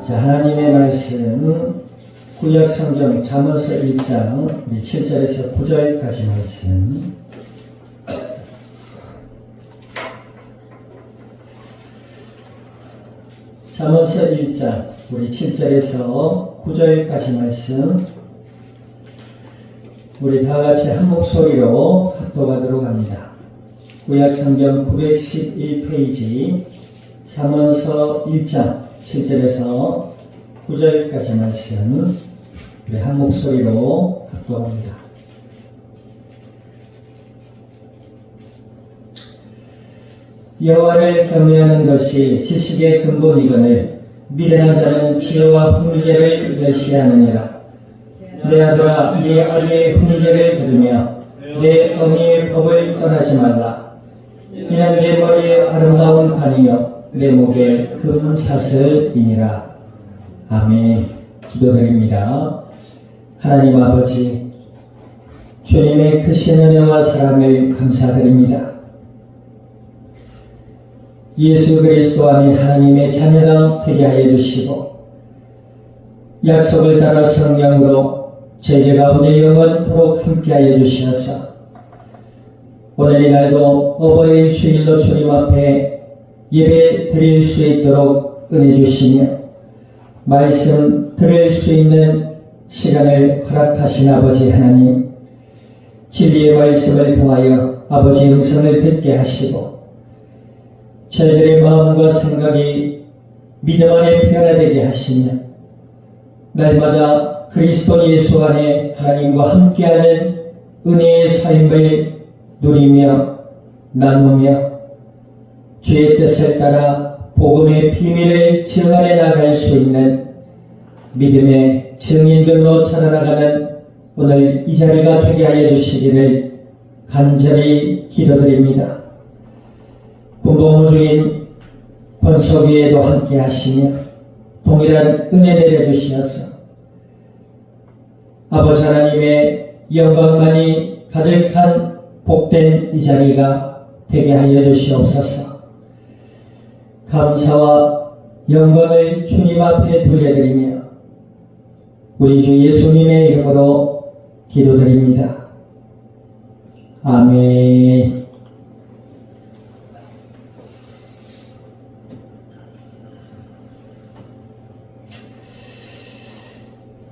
자, 하나님의 말씀 구약 성경 잠언서 1장 7절에서 9절까지 말씀. 잠언서 1장 우리 7절에서 9절까지 말씀 우리 다같이 한 목소리로 합독하도록 합니다. 구약 성경 911페이지 잠언서 1장 7절에서 9절까지 말씀 우리 한 목소리로 합독합니다. 여호와를 경외하는 것이 지식의 근본이거늘 미련한 자는 지혜와 훈계를 멸시하느니라. 내 아들아, 네 아비의 훈계를 들으며 내 어미의 법을 떠나지 말라. 이는 내 머리에 아름다운 관이요 내 목에 금사슬이니라. 아멘. 기도드립니다. 하나님 아버지, 주님의 크신 은혜와 사랑을 감사드립니다. 예수 그리스도 안에 하나님의 자녀가 되게 하여 주시고 약속을 따라 성령으로 저희 가운데 영원토록 함께하여 주시옵소서. 오늘 이 날도 어버이 주일로 주님 앞에 예배 드릴 수 있도록 은혜 주시며 말씀 들을 수 있는 시간을 허락하신 아버지 하나님, 진리의 말씀을 통하여 아버지 음성을 듣게 하시고 저희들의 마음과 생각이 믿음 안에 변화되게 하시며 날마다 그리스도 예수 안에 하나님과 함께하는 은혜의 삶을 누리며 나누며 주의 뜻을 따라 복음의 비밀을 증언해 나갈 수 있는 믿음의 증인들로 자라나가는 오늘 이 자리가 되게 하여 주시기를 간절히 기도드립니다. 군복무 중인 권석위에도 함께 하시며 동일한 은혜 내려주시어서 아버지 하나님의 영광만이 가득한 복된 이 자리가 되게 하여 주시옵소서. 감사와 영광을 주님 앞에 돌려드리며 우리 주 예수님의 이름으로 기도드립니다. 아멘.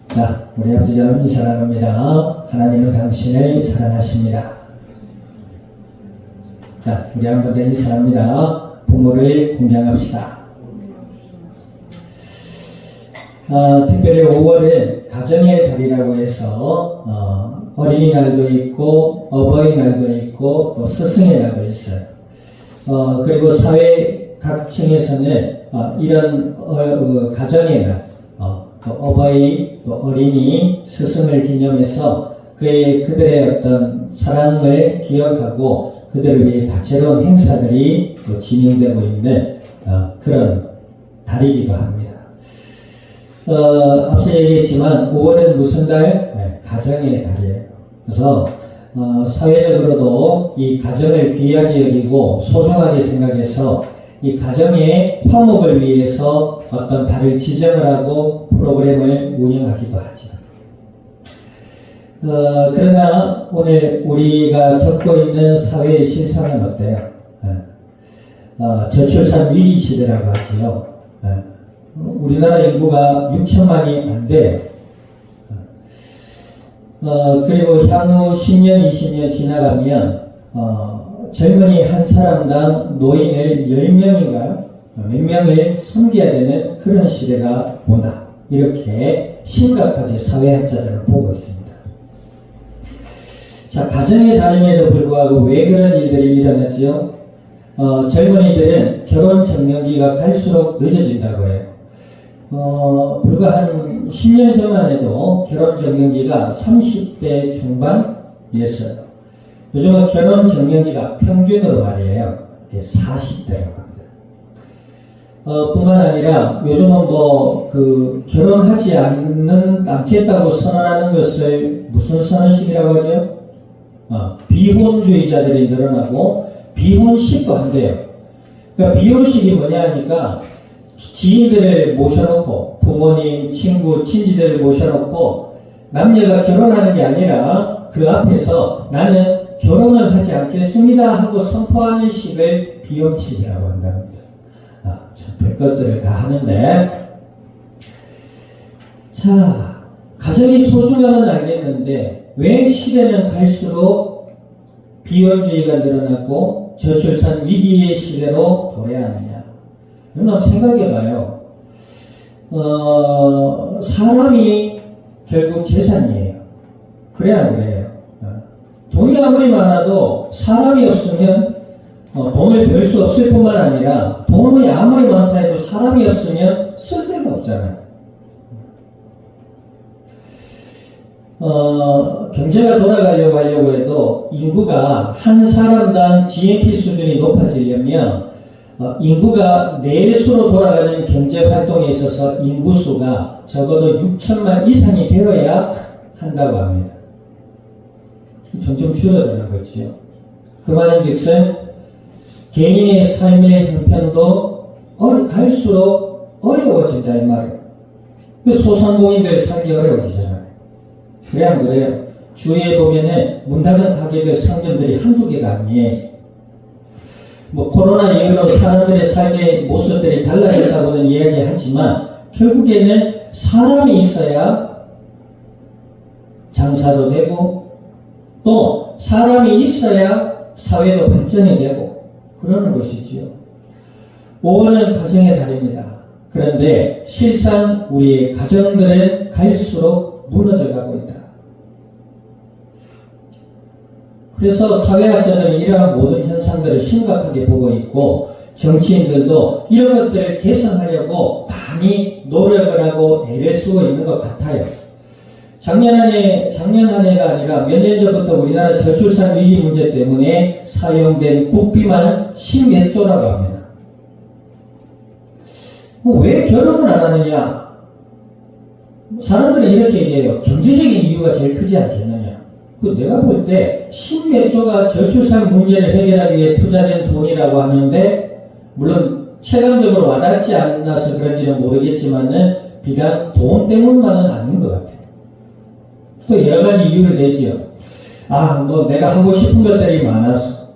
자, 우리 아버지 하나님 사랑합니다. 하나님은 당신을 사랑하십니다. 자, 우리 한번 사랑합니다. 부모를 공경합시다. 특별히 5월은 가정의 달이라고 해서 어린이날도 있고 어버이날도 있고 또 스승의 날도 있어요. 그리고 사회 각층에서는 이런 가정의 날, 또 어버이, 또 어린이, 스승을 기념해서 그들의 어떤 사랑을 기억하고 그들을 위해 다채로운 행사들이 또 진행되고 있는 그런 달이기도 합니다. 앞서 얘기했지만 5월은 무슨 달? 네, 가정의 달이에요. 그래서 사회적으로도 이 가정을 귀하게 여기고 소중하게 생각해서 이 가정의 화목을 위해서 어떤 달을 지정을 하고 프로그램을 운영하기도 하죠. 그러나 오늘 우리가 겪고 있는 사회의 실상은 어때요? 저출산 위기 시대라고 하지요. 우리나라 인구가 6천만이 안 돼요. 그리고 향후 10년, 20년 지나가면 젊은이 한 사람당 노인을 10명인가요? 몇 명을 섬겨야 되는 그런 시대가 온다. 이렇게 심각하게 사회학자들은 보고 있습니다. 자, 가정의 달임에도 불구하고 왜 그런 일들이 일어났죠? 젊은이들은 결혼 적령기가 갈수록 늦어진다고 해요. 불과 한 10년 전만 해도 결혼 적령기가 30대 중반이었어요. 요즘은 결혼 적령기가 평균으로 말이에요. 40대라고 합니다. 뿐만 아니라 요즘은 결혼하지 않겠다고 선언하는 것을 무슨 선언식이라고 하죠? 비혼주의자들이 늘어나고 비혼식도 한대요. 그러니까 비혼식이 뭐냐 하니까 지인들을 모셔놓고 부모님, 친구, 친지들을 모셔놓고 남녀가 결혼하는 게 아니라 그 앞에서 나는 결혼을 하지 않겠습니다 하고 선포하는 식을 비혼식이라고 한답니다. 참 별것들을 다 하는데, 자, 가정이 소중함은 알겠는데 왜 시대는 갈수록 비혼주의가 늘어나고 저출산 위기의 시대로 도래하느냐. 여러분 생각해봐요. 사람이 결국 재산이에요. 그래야 안 그래요? 돈이 아무리 많아도 사람이 없으면 돈을 벌 수 없을 뿐만 아니라 돈이 아무리 많다 해도 사람이 없으면 쓸 데가 없잖아요. 경제가 돌아가려고 하려고 해도 인구가 한 사람당 GNP 수준이 높아지려면 인구가 내수로 돌아가는 경제 활동에 있어서 인구수가 적어도 6천만 이상이 되어야 한다고 합니다. 점점 줄어드는 거지요. 그 말인즉슨 개인의 삶의 형편도 갈수록 어려워진다 이 말이에요. 소상공인들 살기 어려워지잖아요. 그래 안 그래요? 주위에 보면은 문 닫은 가게들, 상점들이 한두 개가 아니에요. 코로나 이후로 사람들의 삶의 모습들이 달라졌다고는 이야기하지만 결국에는 사람이 있어야 장사도 되고 또 사람이 있어야 사회도 발전이 되고 그러는 것이지요. 5월은 가정의 달입니다. 그런데 실상 우리의 가정들은 갈수록 무너져가고 있다. 그래서 사회학자들은 이러한 모든 현상들을 심각하게 보고 있고 정치인들도 이런 것들을 개선하려고 많이 노력을 하고 애를 쓰고 있는 것 같아요. 작년 한 해가 아니라 몇 년 전부터 우리나라 저출산 위기 문제 때문에 사용된 국비만 10몇 조라고 합니다. 왜 결혼을 안 하느냐? 사람들은 이렇게 얘기해요. 경제적인 이유가 제일 크지 않겠느냐? 내가 볼 때 10몇 조가 저출산 문제를 해결하기 위해 투자된 돈이라고 하는데 물론 체감적으로 와닿지 않아서 그런지는 모르겠지만은 비단 돈 때문만은 아닌 것 같아요. 또 여러 가지 이유를 내지요. 내가 하고 싶은 것들이 많아서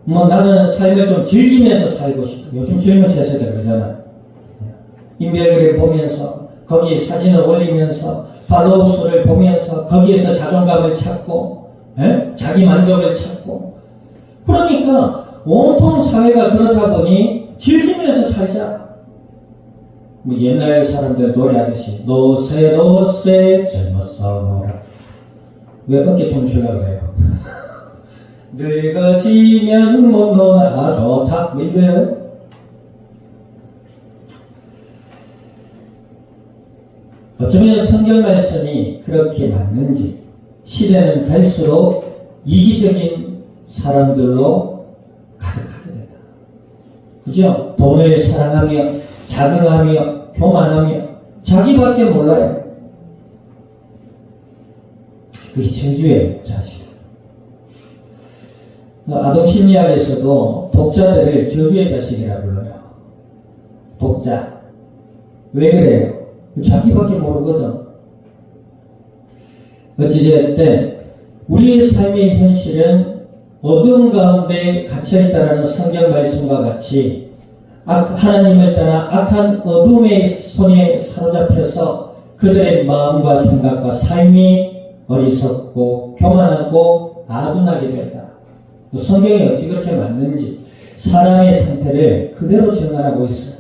나는 삶을 좀 즐기면서 살고 싶어. 요즘 젊은 세대들 그러잖아. 인별그램 보면서 거기에 사진을 올리면서 팔로우 수를 보면서 거기에서 자존감을 찾고 자기 만족을 찾고 그러니까 온통 사회가 그렇다 보니 즐기면서 살자. 옛날 사람들 노래하듯이 노세 젊었어 노라. 왜 어깨춤을 추려고 그래요? 늙어지면 못 노나 좋다 이거예요. 어쩌면 성경 말씀이 그렇게 맞는지 시대는 갈수록 이기적인 사람들로 가득하게 된다. 그죠? 돈을 사랑하며 자긍하며 교만하며 자기밖에 몰라요. 그게 저주예요, 사실. 아동심리학에서도 독자들을 저주의 자식이라 불러요. 독자. 왜 그래요? 자기밖에 모르거든. 어찌되었든 우리의 삶의 현실은 어둠 가운데 갇혀있다라는 성경 말씀과 같이 하나님을 떠나 악한 어둠의 손에 사로잡혀서 그들의 마음과 생각과 삶이 어리석고 교만하고 아둔하게 된다. 성경이 어찌 그렇게 맞는지 사람의 상태를 그대로 증언하고 있어요.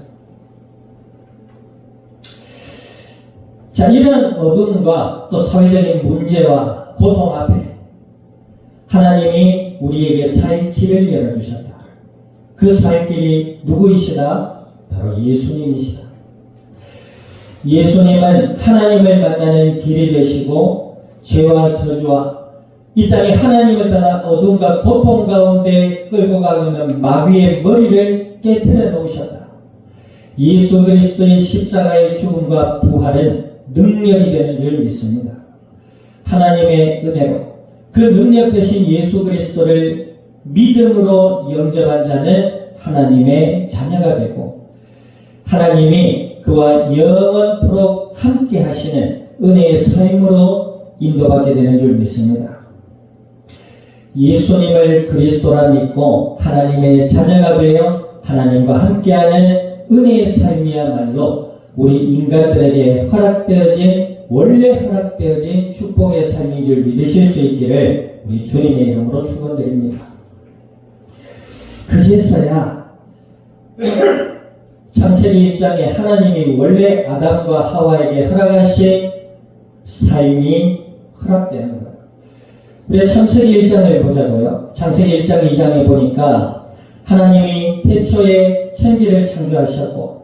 자, 이런 어둠과 또 사회적인 문제와 고통 앞에 하나님이 우리에게 살 길을 열어주셨다. 그 살 길이 누구이시다? 바로 예수님이시다. 예수님은 하나님을 만나는 길이 되시고 죄와 저주와 이 땅에 하나님을 떠나 어둠과 고통 가운데 끌고 가고 있는 마귀의 머리를 깨트려 놓으셨다. 예수 그리스도의 십자가의 죽음과 부활은 능력이 되는 줄 믿습니다. 하나님의 은혜로 그 능력 되신 예수 그리스도를 믿음으로 영접한 자는 하나님의 자녀가 되고 하나님이 그와 영원토록 함께 하시는 은혜의 삶으로 인도받게 되는 줄 믿습니다. 예수님을 그리스도라 믿고 하나님의 자녀가 되어 하나님과 함께하는 은혜의 삶이야말로 우리 인간들에게 원래 허락되어진 축복의 삶인 줄 믿으실 수 있기를 우리 주님의 이름으로 축원드립니다. 그제서야 창세기 1장에 하나님이 원래 아담과 하와에게 허락하신 삶이 허락되는 거예요. 우리 창세기 1장을 보자고요. 창세기 1장 2장에 보니까 하나님이 태초에 천지를 창조하셨고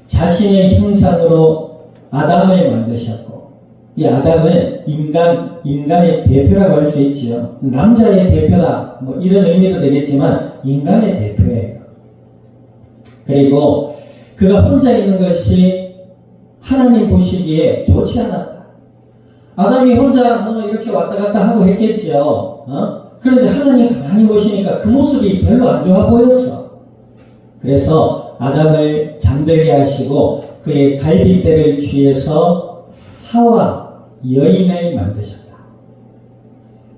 자신의 형상으로 아담을 만드셨고, 이 아담은 인간의 대표라고 할 수 있지요. 남자의 대표다 뭐 이런 의미도 되겠지만 인간의 대표예요. 그리고 그가 혼자 있는 것이 하나님 보시기에 좋지 않았다. 아담이 혼자 뭔가 이렇게 왔다 갔다 하고 했겠지요. 그런데 하나님 가만히 보시니까 그 모습이 별로 안 좋아 보였어. 그래서 아담을 잠들게 하시고 그의 갈빗대를 취해서 하와 여인을 만드셨다.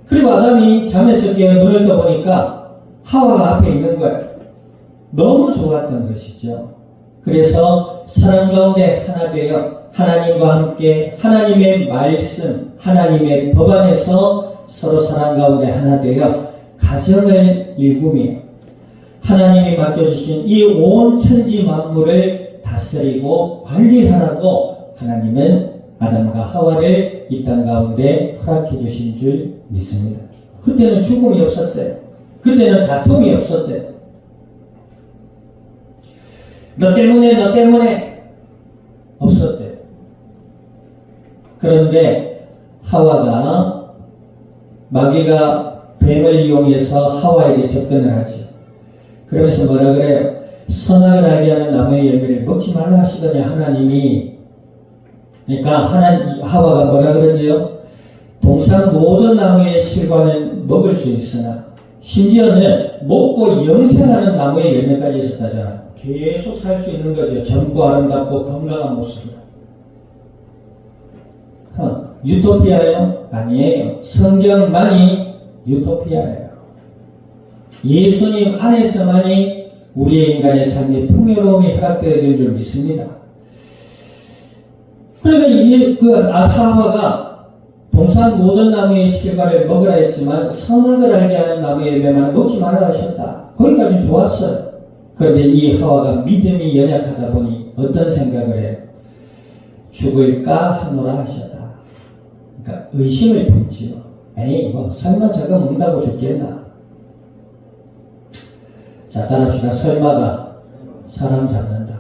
그리고 아담이 잠에서 깨어 눈을 떠보니까 하와가 앞에 있는 거예요. 너무 좋았던 것이죠. 그래서 사랑 가운데 하나 되어 하나님과 함께 하나님의 말씀, 하나님의 법 안에서 서로 사랑 가운데 하나 되어 가정을 일구며 하나님이 맡겨주신 이 온 천지 만물을 다스리고 관리하라고 하나님은 아담과 하와를 이 땅 가운데 허락해 주신 줄 믿습니다. 그때는 죽음이 없었대요. 그때는 다툼이 없었대요. 너 때문에 없었대요. 그런데 하와가 마귀가 뱀을 이용해서 하와에게 접근을 하죠. 그러면서 뭐라 그래요? 선악을 알게 하는 나무의 열매를 먹지 말라 하시더니 하나님이, 그러니까 하와가 뭐라 그러지요? 동산 모든 나무의 실과는 먹을 수 있으나 심지어는 먹고 영생하는 나무의 열매까지 있었다잖아. 계속 살 수 있는 거죠. 젊고 아름답고 건강한 모습으로. 유토피아예요? 아니에요. 성경만이 유토피아예요. 예수님 안에서만이 우리의 인간의 삶의 풍요로움이 허락되어진 줄 믿습니다. 그러니까 하와가 동산 모든 나무의 실과를 먹으라 했지만 선악을 알게 하는 나무의 열매만 먹지 말라 하셨다. 거기까지는 좋았어요. 그런데 이 하와가 믿음이 연약하다 보니 어떤 생각을 해요? 죽을까 하노라 하셨다. 그러니까 의심을 품지요. 에이 뭐 설마 저거 먹는다고 죽겠나? 자, 따라합시다. 설마가 사람 잡는다.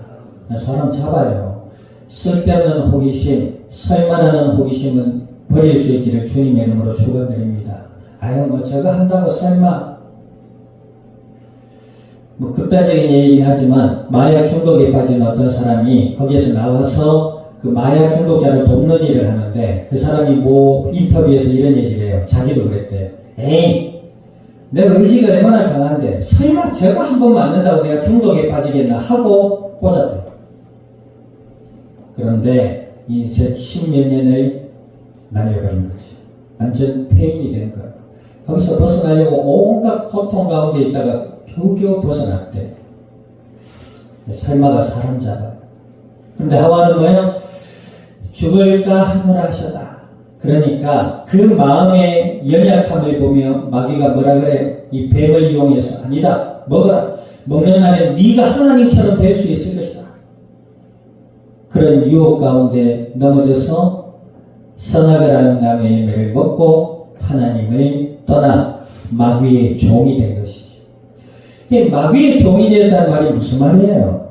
사람 잡아요. 쓸데없는 호기심, 설마라는 호기심은 버릴 수 있기를 주님의 이름으로 축원드립니다. 아유 뭐 저거 한다고 설마. 뭐 극단적인 얘기긴 하지만 마약 중독에 빠진 어떤 사람이 거기에서 나와서 그 마약 중독자를 돕는 일을 하는데 그 사람이 뭐 인터뷰에서 이런 얘기를 해요. 자기도 그랬대요. 에이 내 의지가 얼마나 강한데 설마 저거 한 번 맞는다고 내가 중독에 빠지겠나 하고 꽂았대요. 그런데 이 십몇 년을 날려버린 거지. 완전 폐인이 된 거예요. 거기서 벗어나려고 온갖 고통 가운데 있다가 겨우겨우 벗어났대. 설마가 사람 잡아요. 그런데 하와는 뭐예요? 죽을까 하노라 하셨다. 그러니까 그 마음의 연약함을 보며 마귀가 뭐라 그래요? 이 뱀을 이용해서 아니다. 먹어라. 먹는 날에 네가 하나님처럼 될 수 있을 것이다. 그런 유혹 가운데 넘어져서 선악을 하는 나무의 열매를 먹고 하나님을 떠나 마귀의 종이 된 것이지. 이 마귀의 종이 된다는 말이 무슨 말이에요?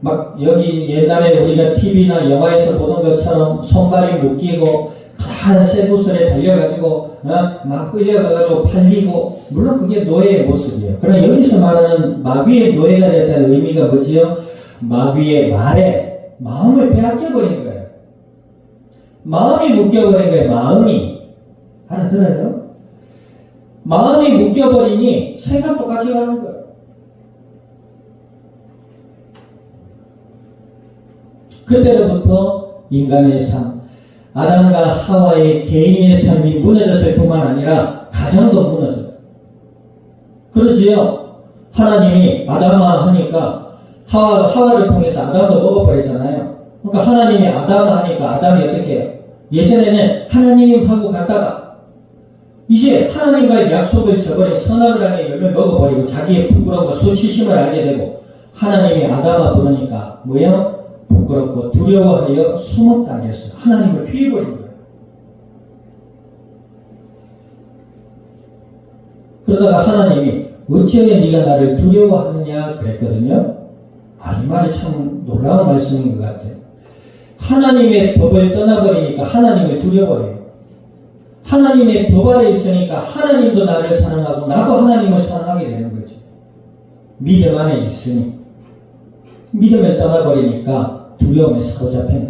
막 여기 옛날에 우리가 TV나 영화에서 보던 것처럼 손발이 묶이고 큰 쇠구슬에 달려가지고 막 끌려가가지고 팔리고, 물론 그게 노예의 모습이에요. 그러나 여기서 말하는 마귀의 노예가 됐다는 의미가 뭐지요? 마귀의 말에 마음을 빼앗겨버린 거예요. 마음이 묶여버린 거예요. 마음이. 알아들어요? 마음이 묶여버리니 생각도 같이 가는 거예요. 그때로부터 인간의 삶, 아담과 하와의 개인의 삶이 무너졌을 뿐만 아니라 가정도 무너져요. 그렇지요. 하나님이 아담아 하니까 하와를 통해서 아담도 먹어버렸잖아요. 그러니까 하나님이 아담아 하니까 아담이 어떻게 해요? 예전에는 하나님하고 갔다가 이제 하나님과의 약속을 저버린 선악을 하게 열매 먹어버리고 자기의 부끄러움과 수치심을 알게 되고 하나님이 아담아 부르니까 뭐예요? 부끄럽고 두려워하여 숨었다 그랬어요. 하나님을 피해버린 거예요. 그러다가 하나님이 어찌하여 네가 나를 두려워하느냐 그랬거든요. 이 말이 참 놀라운 말씀인 것 같아요. 하나님의 법을 떠나버리니까 하나님을 두려워해요. 하나님의 법 아래 있으니까 하나님도 나를 사랑하고 나도 하나님을 사랑하게 되는 거죠. 믿음 안에 있으니 믿음을 떠나버리니까 두려움에 사로잡힌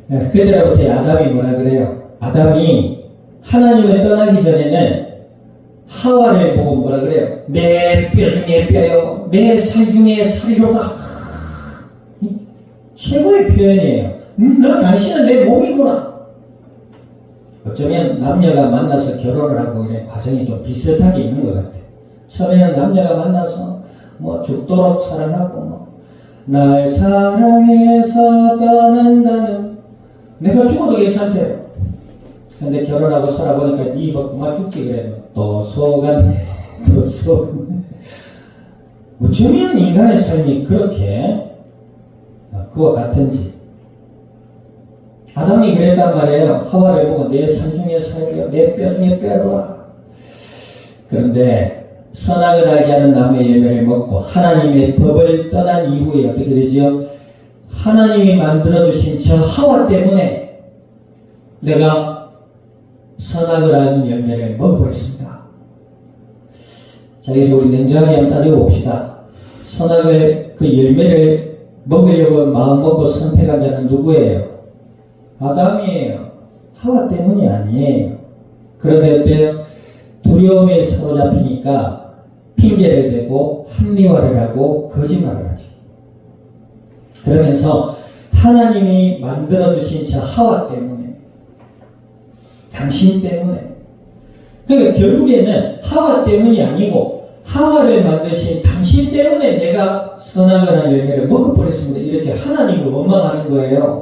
거예요. 그때부터 아담이 뭐라 그래요? 아담이 하나님을 떠나기 전에는 하와를 보고 뭐라 그래요? 내 뼈 중에 뼈요, 내 살 중에 살이로다. 최고의 표현이에요. 너 당신은 내 몸이구나. 어쩌면 남녀가 만나서 결혼을 하고 이런 과정이 좀 비슷하게 있는 것 같아요. 처음에는 남녀가 만나서 죽도록 사랑하고 날 사랑해서 떠난다는 내가 죽어도 괜찮대요. 근데 결혼하고 살아보니까 네 입 그만 죽지 그래요. 또 속았네 또 속았네. 어쩌면 인간의 삶이 그렇게 그와 같은지. 아담이 그랬단 말이에요. 하와를 보고 내 살 중에 살이요, 내 뼈 중에 뼈로와. 그런데 선악을 알게 하는 나무의 열매를 먹고 하나님의 법을 떠난 이후에 어떻게 되지요? 하나님이 만들어주신 저 하와 때문에 내가 선악을 아는 열매를 먹어버렸습니다. 자, 여기서 우리 냉정하게 한번 따지고 봅시다. 선악을, 그 열매를 먹으려고 마음 먹고 선택한 자는 누구예요? 아담이에요. 하와 때문이 아니에요. 그런데 어때요? 두려움에 사로잡히니까 핑계를 대고 합리화를 하고 거짓말을 하죠. 그러면서 하나님이 만들어주신 저 하와 때문에, 당신 때문에, 그러니까 결국에는 하와 때문이 아니고 하와를 만드신 당신 때문에 내가 선악을 한 열매를 먹어버렸습니다. 이렇게 하나님을 원망하는 거예요.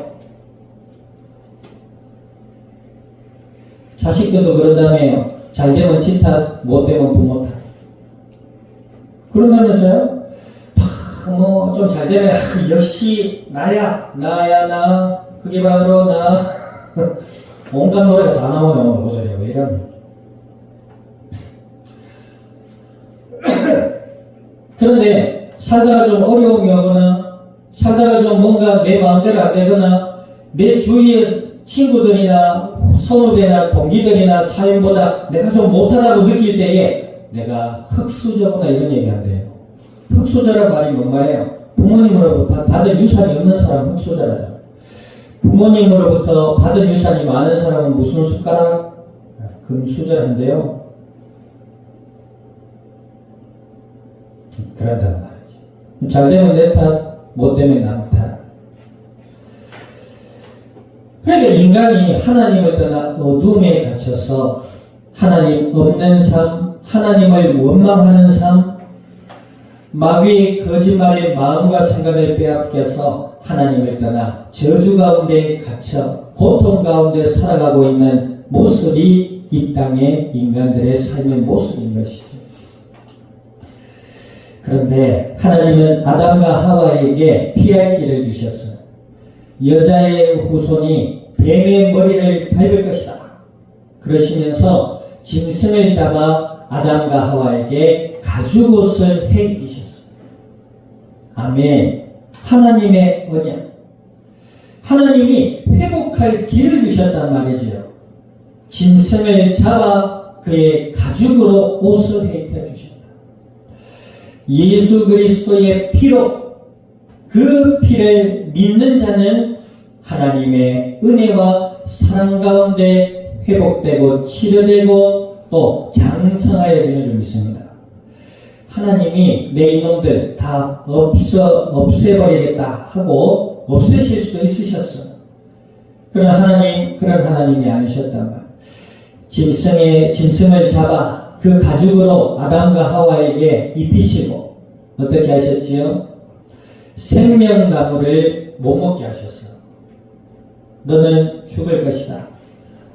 자식들도 그런다며요. 잘 되면 지 탓, 못 되면 부모 탓. 그런다면서요? 좀 잘 되면 역시 나야 나 그게 바로 나. 온갖 노래가 다 나오네요. 보세요. 왜 이러면. 그런데 살다가 좀 어려움이 오거나 살다가 좀 뭔가 내 마음대로 안 되거나 내 주위에 친구들이나 선후배나 동기들이나 사연보다 내가 좀 못하다고 느낄 때에 내가 흙수저구나 이런 얘기 한대요. 흙수저란 말이 뭔 말이에요? 부모님으로부터 받은 유산이 없는 사람은 흙수저라죠. 부모님으로부터 받은 유산이 많은 사람은 무슨 숟가락? 금수저인데요. 그런단 말이지. 잘 되면 내 탓, 못 되면 남 탓. 그러니까 인간이 하나님을 떠나 어둠에 갇혀서 하나님 없는 삶, 하나님을 원망하는 삶, 마귀의 거짓말의 마음과 생각을 빼앗겨서 하나님을 떠나 저주 가운데 갇혀 고통 가운데 살아가고 있는 모습이 이 땅의 인간들의 삶의 모습인 것이죠. 그런데 하나님은 아담과 하와에게 피할 길을 주셨어요. 여자의 후손이 뱀의 머리를 밟을 것이다. 그러시면서 짐승을 잡아 아담과 하와에게 가죽옷을 해 입히셨어요. 아멘. 하나님의 언약. 하나님이 회복할 길을 주셨단 말이지요. 짐승을 잡아 그의 가죽으로 옷을 해 입혀주셨다. 예수 그리스도의 피로 그 피를 믿는 자는 하나님의 은혜와 사랑 가운데 회복되고 치료되고 또 장성하여지는 줄 믿습니다. 하나님이 내 이놈들 다 없애버리겠다 하고 없애실 수도 있으셨어요. 그런 하나님이 아니셨단 말이에요. 짐승을 잡아 그 가죽으로 아담과 하와에게 입히시고 어떻게 하셨지요? 생명나무를 못 먹게 하셨어요. 너는 죽을 것이다.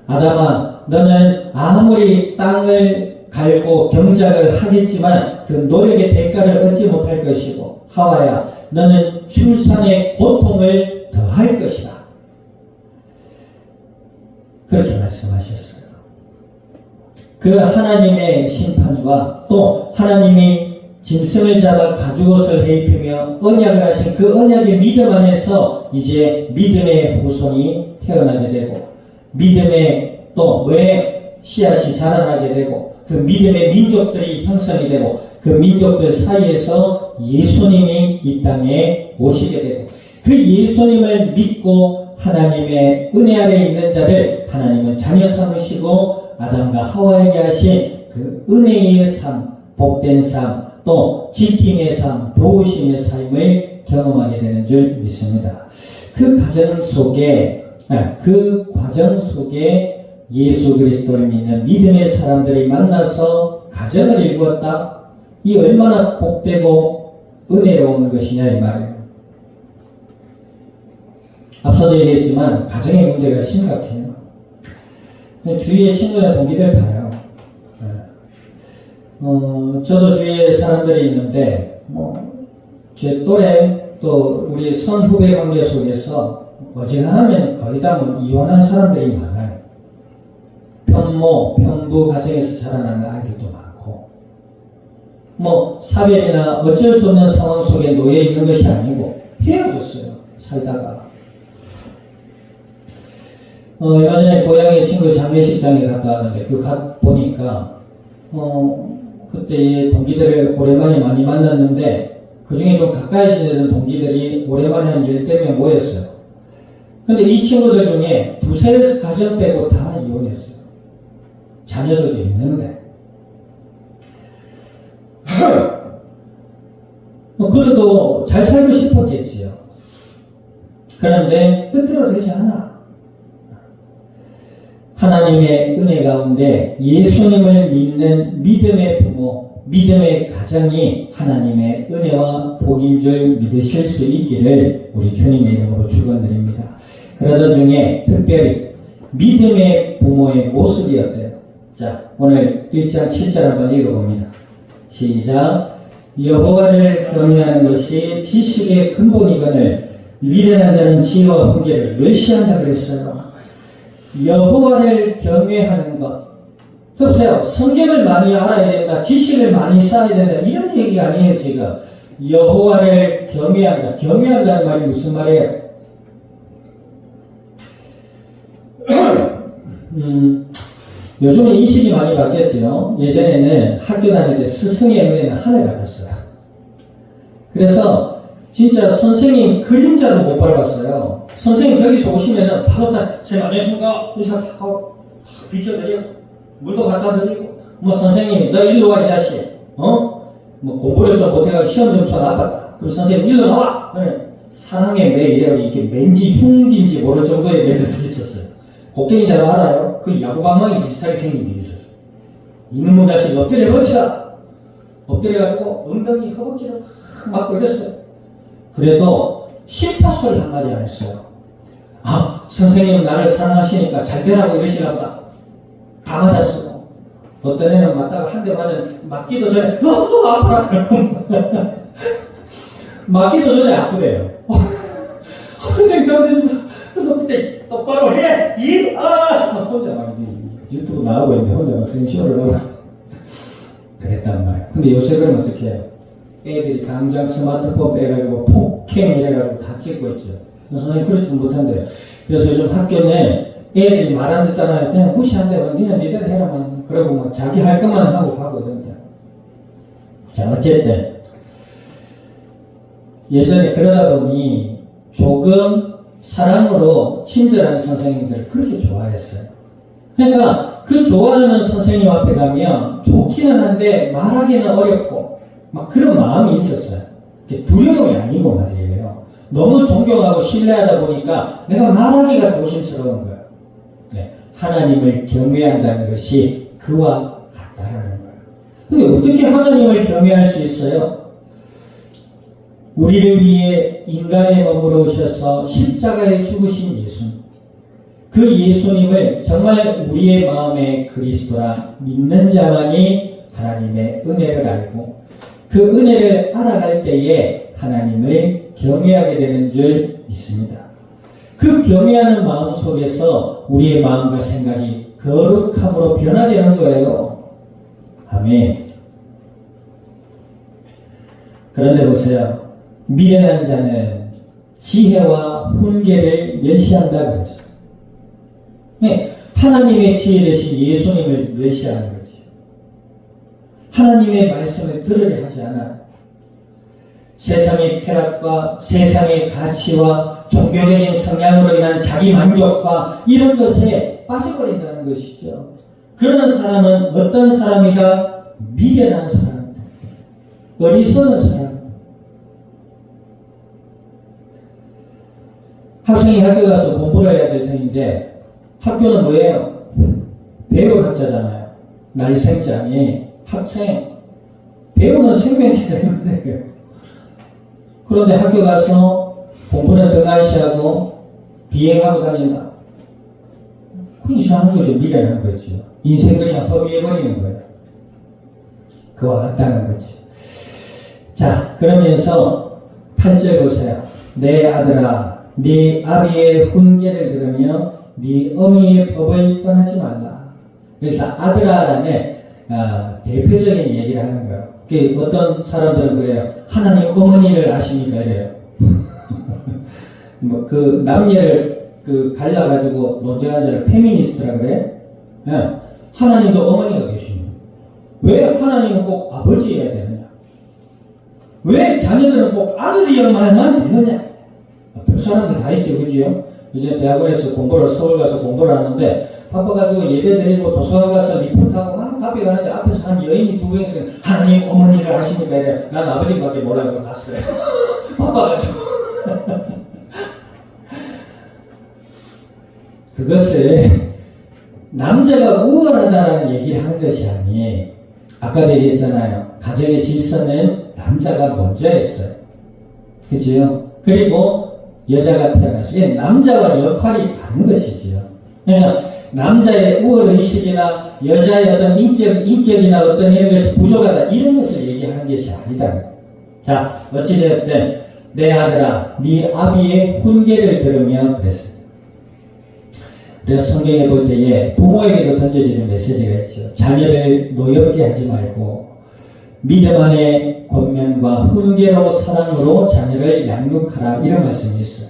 아담아, 너는 아무리 땅을 갈고 경작을 하겠지만 그 노력의 대가를 얻지 못할 것이고, 하와야, 너는 출산의 고통을 더할 것이다. 그렇게 말씀하셨어요. 그 하나님의 심판과 또 하나님이 짐승을 잡아 가죽옷을 해입히며 언약을 하신 그 언약의 믿음 안에서 이제 믿음의 후손이 태어나게 되고, 믿음의 또 뭐의 씨앗이 자라나게 되고, 그 믿음의 민족들이 형성이 되고, 그 민족들 사이에서 예수님이 이 땅에 오시게 되고, 그 예수님을 믿고 하나님의 은혜 아래 있는 자를 하나님은 자녀 삼으시고 아담과 하와에게 하신 그 은혜의 삶, 복된 삶, 또 지킴의 삶, 도우심의 삶을 경험하게 되는 줄 믿습니다. 그 과정 속에 예수 그리스도를 믿는 믿음의 사람들이 만나서 가정을 이루었다. 이 얼마나 복되고 은혜로운 것이냐 이 말이에요. 앞서도 얘기했지만 가정의 문제가 심각해요. 주위에 친구나 동기들 봐요. 저도 주위에 사람들이 있는데 제 또래 또 우리 선후배 관계 속에서 어지간하면 거의 다 이혼한 사람들이 많아요. 편부 가정에서 자라나는 아이들도 많고, 사별이나 어쩔 수 없는 상황 속에 놓여 있는 것이 아니고 헤어졌어요. 살다가. 얼마 전에 고향에 친구 장례식장에 갔다 왔는데 보니까 그때 동기들을 오랜만에 많이 만났는데 그 중에 좀 가까이 지내던 동기들이 오랜만에 한 10명 모였어요. 근데 이 친구들 중에 두세 가정 빼고 다 이혼했어요. 자녀들도 있는데. 그래도 잘 살고 싶었겠지요. 그런데 뜻대로 되지 않아. 하나님의 은혜 가운데 예수님을 믿는 믿음의 부모, 믿음의 가정이 하나님의 은혜와 복인 줄 믿으실 수 있기를 우리 주님의 이름으로 축원드립니다. 그러던 중에 특별히 믿음의 부모의 모습이 어때요? 자, 오늘 1장 7절 한번 읽어봅니다. 시작. 여호와를 경외하는 것이 지식의 근본이거늘 미련한 자는 지혜와 훈계를 멸시한다 그랬어요. 여호와를 경외하는 것. 보세요. 성경을 많이 알아야 된다. 지식을 많이 쌓아야 된다. 이런 얘기가 아니에요, 지금. 여호와를 경외한다. 경외한다는 말이 무슨 말이에요? 요즘은 인식이 많이 바뀌었죠. 예전에는 학교 다닐 때 스승의 은혜는 하늘 같았어요. 그래서 진짜 선생님 그림자도 못 밟았어요. 선생님 저기서 오시면은 바로 다 제가 안녕하십니까 인사하고 비켜드리고 물도 갖다 드리고 선생님이 너 일로 와 이 자식 공부를 좀 못해가지고 시험 점수가 나빴다. 그럼 선생님 일로 나와. 사랑의 매 이래가지고 이게 맨지 흉기인지 모를 정도의 매들도 있었어요. 곡괭이 잘 알아요? 그 야구방망이 비슷하게 생긴 게 있었어요. 이놈의 자식 엎드려 버쳐! 엎드려가지고 엉덩이 허벅지를 막 때렸어요. 그래도 싫다 소리 한마디 안 했어요. 선생님은 나를 사랑하시니까 잘 되라고 이러시나 보다. 다 맞았어요. 어떤 애는 맞다가 한 대 맞으면 맞기도 전에 아프다. 맞기도 전에 아프대요. 선생님 잘못했습니다. 너 그때 똑바로 해! 혼자 막 유튜브 나오고 있는데 혼자 막 생쇼를 하고 그랬단 말이야. 근데 요새 그러면 어떻게 해요? 애들이 당장 스마트폰 빼가지고 폭행 이래가지고 다 찍고 있죠. 선생님 그러지 못한대요. 그래서 요즘 학교 내 애들이 말 안 듣잖아요. 그냥 무시한대요. 니는 니대로 해라만. 그러고 막 자기 할 것만 하고 가고 이런데. 자, 어쨌든 예전에 그러다 보니 조금 사랑으로 친절한 선생님들을 그렇게 좋아했어요. 그러니까 그 좋아하는 선생님 앞에 가면 좋기는 한데 말하기는 어렵고 막 그런 마음이 있었어요. 두려움이 아니고 말이에요. 너무 존경하고 신뢰하다 보니까 내가 말하기가 조심스러운 거예요. 네, 하나님을 경외한다는 것이 그와 같다라는 거예요. 근데 어떻게 하나님을 경외할 수 있어요? 우리를 위해 인간의 몸으로 오셔서 십자가에 죽으신 예수님. 그 예수님을 정말 우리의 마음에 그리스도라 믿는 자만이 하나님의 은혜를 알고 그 은혜를 알아갈 때에 하나님을 경외하게 되는 줄 믿습니다. 그 경외하는 마음 속에서 우리의 마음과 생각이 거룩함으로 변화되는 거예요. 아멘. 그런데 보세요. 미련한 자는 지혜와 훈계를 멸시한다 그랬어요. 네, 하나님의 지혜 대신 예수님을 멸시하는 거지. 하나님의 말씀을 들으려 하지 않아. 세상의 쾌락과 세상의 가치와 종교적인 성향으로 인한 자기 만족과 이런 것에 빠져버린다는 것이죠. 그런 사람은 어떤 사람이다? 미련한 사람이다. 어리석은 사람. 학생이 학교 가서 공부를 해야 될 터인데 학교는 뭐예요? 배우학자잖아요. 날생장이 학생. 배우는 생명체예요. 그런데 학교 가서 공부는 등한시하고 비행하고 다닌다. 그 이상한 거죠. 미련한 거죠. 인생 그냥 허비해버리는 거예요. 그와 같다는 거죠. 자, 그러면서 8절 보세요. 내 아들아 네 아비의 훈계를 들으며 네 어미의 법을 떠나지 말라. 그래서 아들아라는 대표적인 얘기를 하는 거예요. 어떤 사람들은 그래요. 하나님 어머니를 아십니까? 이래요. 뭐 그 남녀를 갈라가지고 논쟁한 자를 페미니스트라 그래? 네. 하나님도 어머니가 계십니다. 왜 하나님은 꼭 아버지여야 되느냐? 왜 자녀들은 꼭 아들이어야만 되느냐? 별 사람들 다 있죠, 그지요? 이제 대학원에서 서울 가서 공부를 하는데 바빠가지고 예배 드리고 도서관 가서 리포트하고 막 앞에 가는데 앞에서 한 여인이 두 명이서 하나님 어머니를 아십니까? 이래. 난 아버지밖에 몰라서 갔어요. 바빠가지고. 그것을 남자가 우월하다는 얘기를 하는 것이 아니에요. 아까도 얘기했잖아요. 가정의 질서는 남자가 먼저 했어요. 그지요? 그리고 여자가 태어났어요. 남자와 역할이 다른 것이지요. 그러니까 남자의 우월의식이나 여자의 어떤 인격이나 어떤 이런 것이 부족하다 이런 것을 얘기하는 것이 아니다. 자, 어찌되었든 내 아들아 네 아비의 훈계를 들으며 그랬습니다. 그래서 성경에 볼 때에 부모에게도 던져지는 메시지가 있죠. 자녀를 노엽게 하지 말고 믿음 안에 권면과 훈계로 사랑으로 자녀를 양육하라 이런 말씀이 있어요.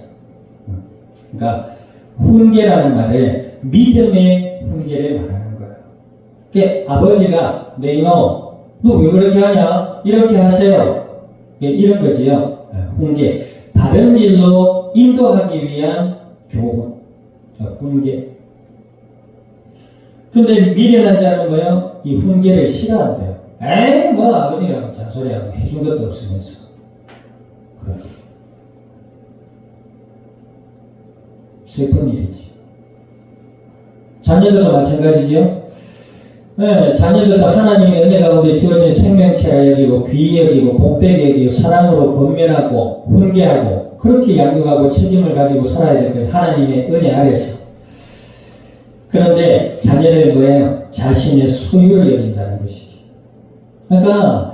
그러니까 훈계라는 말은 믿음의 훈계를 말하는 거예요. 그러니까 아버지가 너 왜 그렇게 하냐? 이렇게 하세요. 이런 거지요. 훈계. 바른 길로 인도하기 위한 교훈. 훈계. 근데 미련한 자는 뭐예요? 이 훈계를 싫어한대요. 에이, 뭐, 아버지가 잔소리하고 해준 것도 없으면서. 그래. 슬픈 일이지. 자녀들도 마찬가지죠. 네, 자녀들도 하나님의 은혜 가운데 주어진 생명체라 여기고, 귀히 여기고, 복되게 여기고, 사랑으로 권면하고, 훈계하고, 그렇게 양육하고 책임을 가지고 살아야 될 거예요. 하나님의 은혜 아래서. 그런데 자녀를 뭐예요? 자신의 소유를 여긴다는 것이죠. 그러니까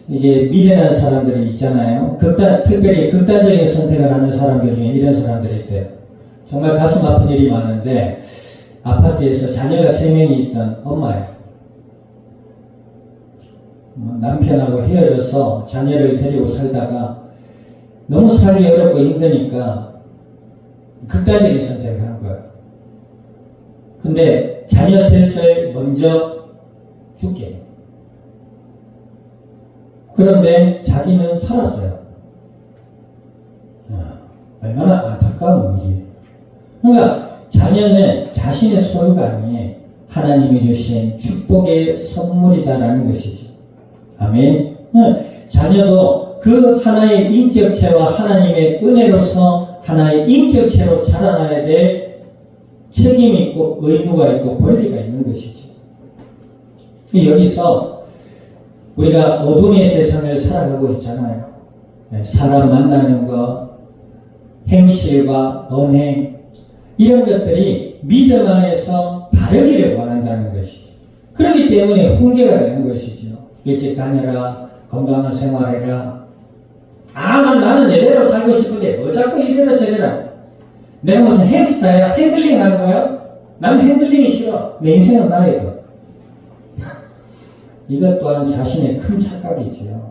이게 미련한 사람들이 있잖아요. 특별히 극단적인 선택을 하는 사람들 중에 이런 사람들이 있대요. 정말 가슴 아픈 일이 많은데 아파트에서 자녀가 3명이 있던 엄마예요. 남편하고 헤어져서 자녀를 데리고 살다가 너무 살기 어렵고 힘드니까 극단적인 선택을 하는 거예요. 근데 자녀 셋을 먼저 죽게 해요. 그런데 자기는 살았어요. 얼마나 안타까운 일이에요. 그러니까 자녀는 자신의 소유가 아니에요. 하나님이 주신 축복의 선물이다라는 것이죠. 아멘. 자녀도 그 하나의 인격체와 하나님의 은혜로서 하나의 인격체로 자라나야 될 책임이 있고 의무가 있고 권리가 있는 것이죠. 여기서 우리가 어둠의 세상을 살아가고 있잖아요. 사람 만나는 것, 행실과 언행, 이런 것들이 믿음 안에서 바르기를 원한다는 것이죠. 그렇기 때문에 훈계가 되는 것이죠. 일찍 다녀라, 건강한 생활해라. 나는 내대로 살고 싶은데 뭐 자꾸 이래라 저래라. 내가 무슨 햄스터야? 핸들링 하는 거야? 나는 핸들링이 싫어. 내 인생은 나의 것. 이것 또한 자신의 큰 착각이지요.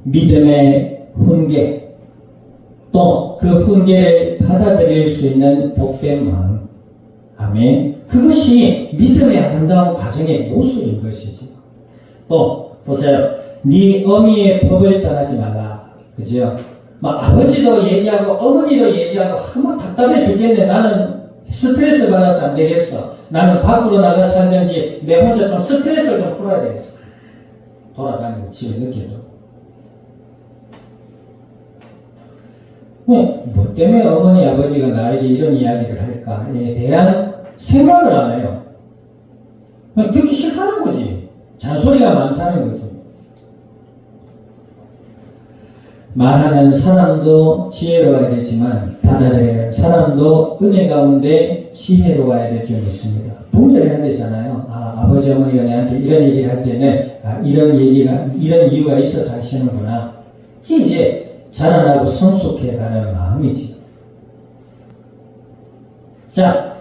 믿음의 훈계, 또 그 훈계를 받아들일 수 있는 복된 마음. 아멘. 그것이 믿음의 아름다운 과정의 모습인 것이죠. 또 보세요. 네 어미의 법을 떠나지 말라. 그죠? 아버지도 얘기하고 어머니도 얘기하고 한번 답답해 죽겠네. 나는 스트레스 받아서 안 되겠어. 나는 밖으로 나가 살든지 내 혼자 좀 스트레스를 좀 풀어야 되겠어. 돌아다니고 집에 늦게도. 뭐 때문에 어머니 아버지가 나에게 이런 이야기를 할까에 대한 생각을 안 해요. 듣기 싫다는 거지. 잔소리가 많다는 거죠. 말하는 사람도 지혜로워야 되지만 받아들이는 사람도 은혜 가운데 지혜로워야 될 줄 믿습니다. 분별해야 되잖아요. 아버지 어머니가 내한테 이런 얘기를 할 때는 이런 이유가 있어서 하시는구나. 이게 이제 자라나고 성숙해가는 마음이지. 자,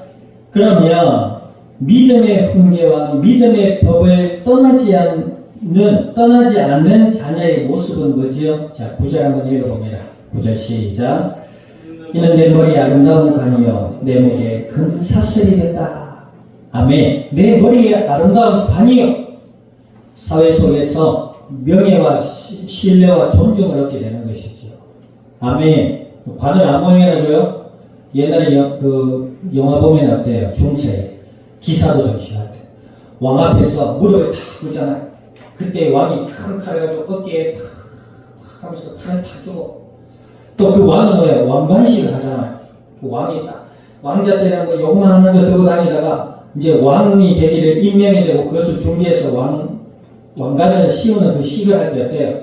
그러면 믿음의 훈계와 믿음의 법을 떠나지 않는 자녀의 모습은 뭐지요? 자, 9절 한번 읽어봅니다. 9절 시작. 이는 내 머리 아름다운 관이요 내 목에 금 사슬이 됐다. 아멘. 내 머리에 아름다운 관이요. 사회 속에서 명예와 신뢰와 존중을 얻게 되는 것이지요. 아멘. 관을 아무 형이나 줘요? 옛날에 영화 보면 어때요? 중세 기사도 정신할 때 왕 앞에서 무릎을 탁 꿇잖아요. 그때 왕이 큰 칼을 가지고 어깨에 팍 하면서 칼을 탁 주고, 또 그 왕은 뭐예요? 왕관식을 하잖아요. 그 왕이 딱 왕자 때는 뭐 요만한 거 들고 다니다가 이제 왕이 되기를 임명이 되고 그것을 준비해서 왕관을 씌우는 그 식을 할 때 어때요?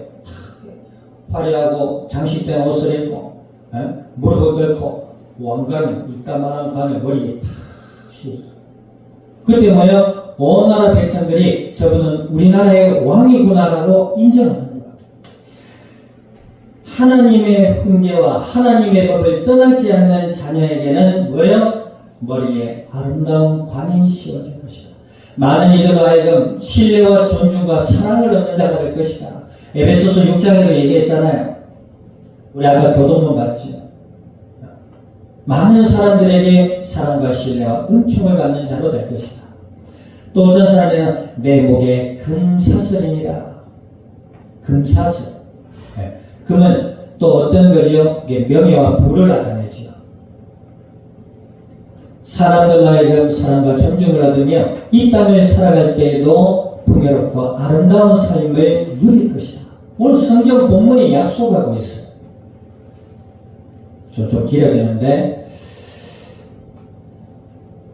화려하고 장식된 옷을 입고 무릎을 꿇고 왕관을 이따만한 관을 머리에 팍 씌우죠. 그때 뭐예요? 온 나라 백성들이 저분은 우리나라의 왕이구나라고 인정합니다. 하나님의 훈계와 하나님의 법을 떠나지 않는 자녀에게는 뭐예요? 머리에 아름다운 관이 씌워질 것이다. 많은 이들로 하여금 신뢰와 존중과 사랑을 얻는 자가 될 것이다. 에베소서 6장에도 얘기했잖아요. 우리 아까 교동문 봤지요. 많은 사람들에게 사랑과 신뢰와 은총을 받는 자로 될 것이다. 또 어떤 사람들은 내 목에 금사슬이니라. 금사슬. 금은 또 어떤 거지요? 명예와 부를 나타내지요. 사람들 하여금 사랑과 존중을 얻으며 이 땅을 살아갈 때에도 풍요롭고 아름다운 삶을 누릴 것이다. 오늘 성경 본문이 약속하고 있어요. 좀 길어지는데,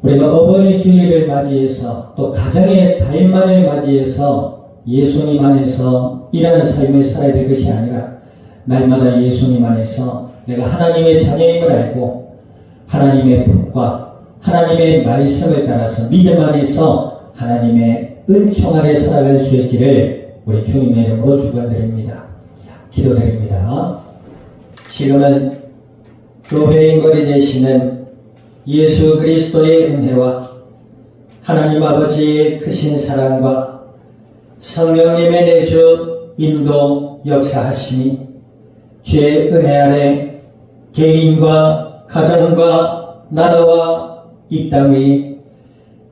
우리가 어버이 주일을 맞이해서 또 가정의 달만을 맞이해서 예수님 안에서 이라는 삶을 살아야 될 것이 아니라 날마다 예수님 안에서 내가 하나님의 자녀임을 알고 하나님의 법과 하나님의 말씀을 따라서 믿음 안에서 하나님의 은총 아래 살아갈 수 있기를 우리 주님의 이름으로 축원드립니다. 기도드립니다. 지금은 교회의 머리 되시는 예수 그리스도의 은혜와 하나님 아버지의 크신 사랑과 성령님의 내주 인도 역사하심이 주의 은혜 아래 개인과 가정과 나라와 이 땅의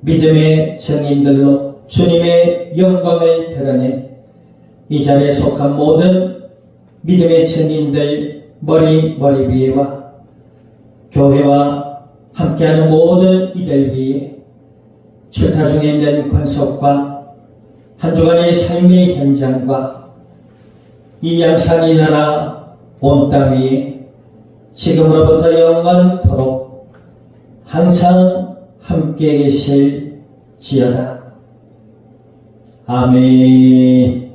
믿음의 증인들로 주님의 영광을 드러내 이 자리에 속한 모든 믿음의 증인들 머리 위에와 교회와 함께하는 모든 이들 위에 출타 중에 있는 권속과 한 주간의 삶의 현장과 이 양산이 나라 온 땅 위에 지금으로부터 영원토록 항상 함께 계실지어다. 아멘.